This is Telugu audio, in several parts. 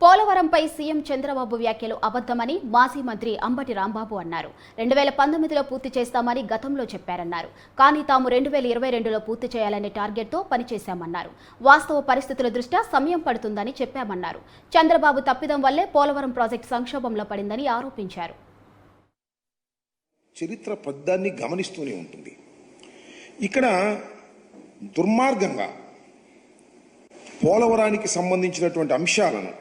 పోలవరంపై సీఎం చంద్రబాబు వ్యాఖ్యలు అబద్ధమని మాజీ మంత్రి అంబటి రాంబాబు అన్నారు. 2019లో పూర్తి చేస్తామని గతంలో చెప్పారన్నారు. కానీ తాము 2022లో పూర్తి చేయాలనే టార్గెట్తో పనిచేశామన్నారు. వాస్తవ పరిస్థితుల దృష్ట్యా సమయం పడుతుందని చెప్పామన్నారు. చంద్రబాబు తప్పిదం వల్లే పోలవరం ప్రాజెక్టు సంక్షోభంలో పడిందని ఆరోపించారు. చరిత్ర పద్దాన్ని గమనిస్తూనే ఉంటుంది. ఇక్కడ దుర్మార్గంగా పోలవరానికి సంబంధించినటువంటి అంశాలను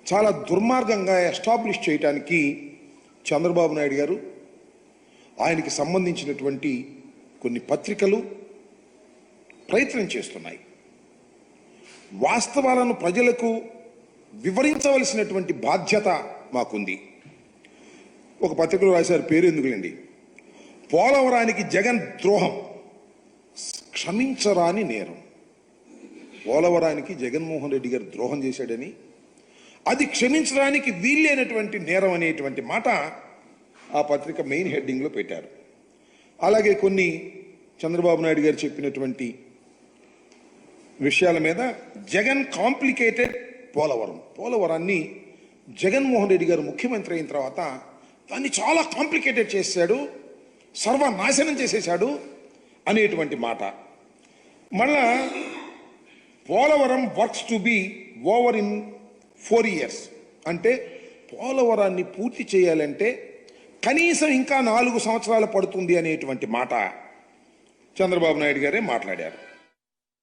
చాలా దుర్మార్గంగా ఎస్టాబ్లిష్ చేయడానికి చంద్రబాబు నాయుడు గారు ఆయనకి సంబంధించినటువంటి కొన్ని పత్రికలు ప్రయత్నం చేస్తున్నాయి. వాస్తవాలను ప్రజలకు వివరించవలసినటువంటి బాధ్యత మాకుంది. ఒక పత్రికలో రాశారు, పేరు ఎందుకులేండి, పోలవరానికి జగన్ ద్రోహం క్షమించరాని నేరం. పోలవరానికి జగన్మోహన్ రెడ్డి గారు ద్రోహం చేశాడని, అది క్షమించడానికి వీల్లేనటువంటి నేరం అనేటువంటి మాట ఆ పత్రిక మెయిన్ హెడ్డింగ్లో పెట్టారు. అలాగే కొన్ని చంద్రబాబు నాయుడు గారు చెప్పినటువంటి విషయాల మీద జగన్ కాంప్లికేటెడ్ పోలవరాన్ని జగన్మోహన్ రెడ్డి గారు ముఖ్యమంత్రి అయిన తర్వాత దాన్ని చాలా కాంప్లికేటెడ్ చేశాడు, సర్వనాశనం చేసేశాడు అనేటువంటి మాట. మళ్ళా Polavaram works to be over in 4 years అంటే పోలవరాన్ని పూర్తి చేయాలంటే కనీసం ఇంకా 4 సంవత్సరాలు పడుతుంది అనేటువంటి మాట చంద్రబాబు నాయుడు గారే మాట్లాడారు.